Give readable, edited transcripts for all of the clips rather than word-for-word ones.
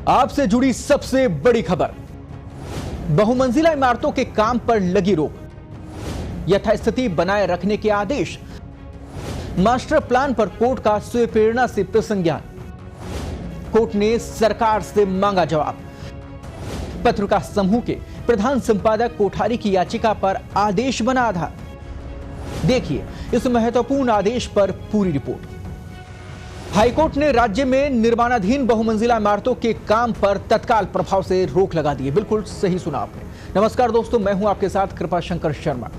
आपसे जुड़ी सबसे बड़ी खबर, बहुमंजिला इमारतों के काम पर लगी रोक, यथास्थिति बनाए रखने के आदेश, मास्टर प्लान पर कोर्ट का स्वप्रेरणा से प्रसंज्ञान, कोर्ट ने सरकार से मांगा जवाब, पत्रकार समूह के प्रधान संपादक कोठारी की याचिका पर आदेश बना आधार। देखिए इस महत्वपूर्ण आदेश पर पूरी रिपोर्ट। हाईकोर्ट ने राज्य में निर्माणाधीन बहुमंजिला इमारतों के काम पर तत्काल प्रभाव से रोक लगा दी है। बिल्कुल सही सुना आपने। नमस्कार दोस्तों, मैं हूं आपके साथ कृपा शंकर शर्मा।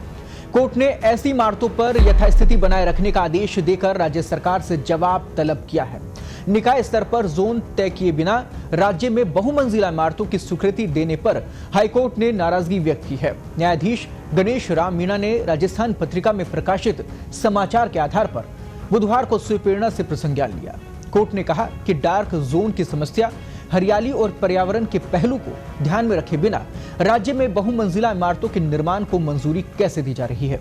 कोर्ट ने ऐसी इमारतों पर यथास्थिति बनाए रखने का आदेश देकर राज्य सरकार से जवाब तलब किया है। निकाय स्तर पर जोन तय किए बिना राज्य में बहुमंजिला इमारतों की स्वीकृति देने पर हाईकोर्ट ने नाराजगी व्यक्त की है। न्यायाधीश गणेश राम मीणा ने राजस्थान पत्रिका में प्रकाशित समाचार के आधार पर बुधवार को स्वप्रेरणा से प्रसंज्ञान लिया। कोर्ट ने कहा कि डार्क जोन की समस्या, हरियाली और पर्यावरण के पहलू को ध्यान में रखे बिना राज्य में बहुमंजिला इमारतों के निर्माण को मंजूरी कैसे दी जा रही है।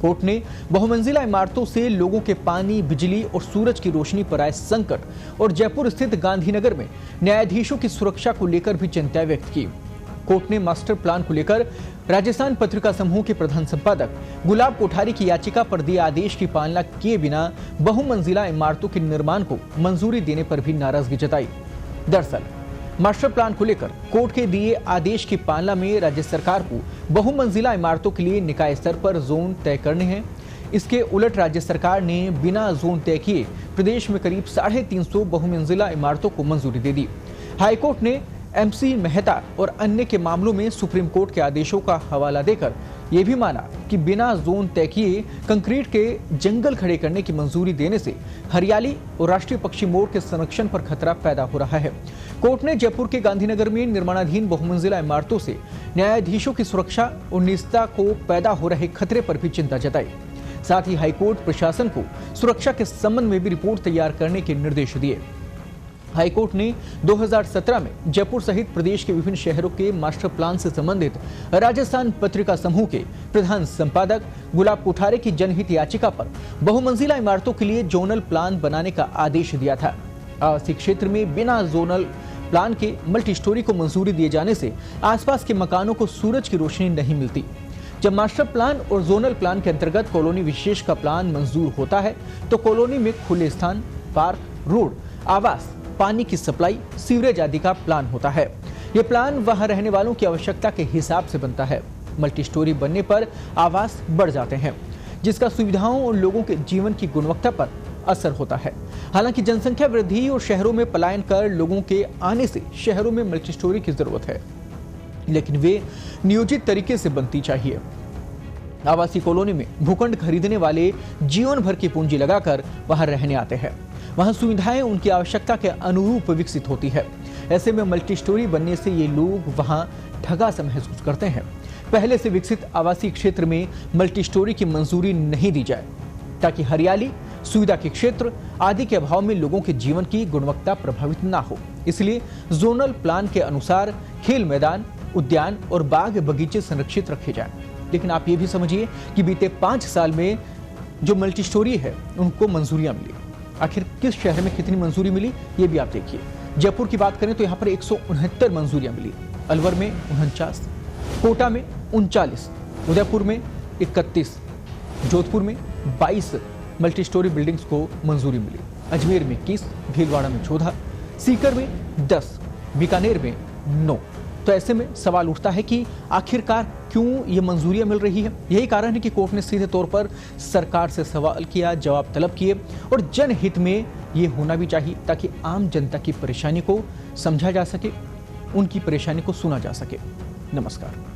कोर्ट ने बहुमंजिला इमारतों से लोगों के पानी, बिजली और सूरज की रोशनी पर आए संकट और जयपुर स्थित गांधीनगर में न्यायाधीशों की सुरक्षा को लेकर भी चिंता व्यक्त की। कोर्ट ने मास्टर प्लान को लेकर राजस्थान पत्रिका समूह के प्रधान संपादक गुलाब कोठारी की याचिका पर दिए आदेश की पालना किए बिना बहुमंजिला इमारतों के निर्माण को मंजूरी देने पर भी नाराजगी जताई। दरअसल मास्टर प्लान को लेकर कोर्ट के दिए आदेश की पालना में राज्य सरकार को बहुमंजिला इमारतों के लिए निकाय स्तर पर जोन तय करने हैं। इसके उलट राज्य सरकार ने बिना जोन तय किए प्रदेश में करीब 350 बहुमंजिला इमारतों को मंजूरी दे दी। हाईकोर्ट ने एमसी मेहता और अन्य के मामलों में सुप्रीम कोर्ट के आदेशों का हवाला देकर यह भी माना कि बिना जोन तय किए कंक्रीट के जंगल खड़े करने की मंजूरी देने से हरियाली और राष्ट्रीय पक्षी मोर के संरक्षण पर खतरा पैदा हो रहा है। कोर्ट ने जयपुर के गांधीनगर में निर्माणाधीन बहुमंजिला इमारतों से न्यायाधीशों की सुरक्षा और निजता को पैदा हो रहे खतरे पर भी चिंता जताई। साथ ही हाईकोर्ट प्रशासन को सुरक्षा के संबंध में भी रिपोर्ट तैयार करने के निर्देश दिए। हाईकोर्ट ने 2017 में जयपुर सहित प्रदेश के विभिन्न शहरों के मास्टर प्लान से संबंधित राजस्थान पत्रिका समूह के प्रधान संपादक गुलाब कोठारी की जनहित याचिका पर बहुमंजिला इमारतों के लिए जोनल प्लान बनाने का आदेश दिया था। आवासीय क्षेत्र में बिना जोनल प्लान के मल्टी स्टोरी को मंजूरी दिए जाने से आसपास के मकानों को सूरज की रोशनी नहीं मिलती। जब मास्टर प्लान और जोनल प्लान के अंतर्गत कॉलोनी विशेष का प्लान मंजूर होता है तो कॉलोनी में खुले स्थान, पार्क, रोड, आवास, पानी की सप्लाई, सीवरेज आदि का प्लान होता है। ये प्लान वहां रहने वालों की आवश्यकता के हिसाब से बनता है। मल्टी स्टोरी बनने पर आवास बढ़ जाते हैं, जिसका सुविधाओं और लोगों के जीवन की गुणवत्ता पर असर होता है। हालांकि जनसंख्या वृद्धि और शहरों में पलायन कर लोगों के आने से शहरों में मल्टी स्टोरी की जरूरत है, लेकिन वे नियोजित तरीके से बनती चाहिए। आवासीय कॉलोनी में भूखंड खरीदने वाले जीवन भर की पूंजी लगाकर वहां रहने आते हैं। वहां सुविधाएं उनकी आवश्यकता के अनुरूप विकसित होती है। ऐसे में मल्टी स्टोरी बनने से ये लोग वहां ठगा सा महसूस करते हैं। पहले से विकसित आवासीय क्षेत्र में मल्टी स्टोरी की मंजूरी नहीं दी जाए, ताकि हरियाली, सुविधा के क्षेत्र आदि के अभाव में लोगों के जीवन की गुणवत्ता प्रभावित ना हो। इसलिए जोनल प्लान के अनुसार खेल मैदान, उद्यान और बाग बगीचे संरक्षित रखे जाएं। लेकिन आप ये भी समझिए कि बीते 5 साल में जो मल्टी स्टोरी है उनको मंजूरियां मिली। आखिर किस शहर में कितनी मंजूरी मिली ये भी आप देखिए। जयपुर की बात करें तो यहाँ पर 169 मंजूरियां मिली, अलवर में 49, कोटा में 39, उदयपुर में 31, जोधपुर में 22 मल्टी स्टोरी बिल्डिंग्स को मंजूरी मिली, अजमेर में 21, भीलवाड़ा में 14, सीकर में 10, बीकानेर में 9। तो ऐसे में सवाल उठता है कि आखिरकार क्यों ये मंजूरियां मिल रही है। यही कारण है कि कोर्ट ने सीधे तौर पर सरकार से सवाल किया, जवाब तलब किए और जनहित में ये होना भी चाहिए, ताकि आम जनता की परेशानी को समझा जा सके, उनकी परेशानी को सुना जा सके। नमस्कार।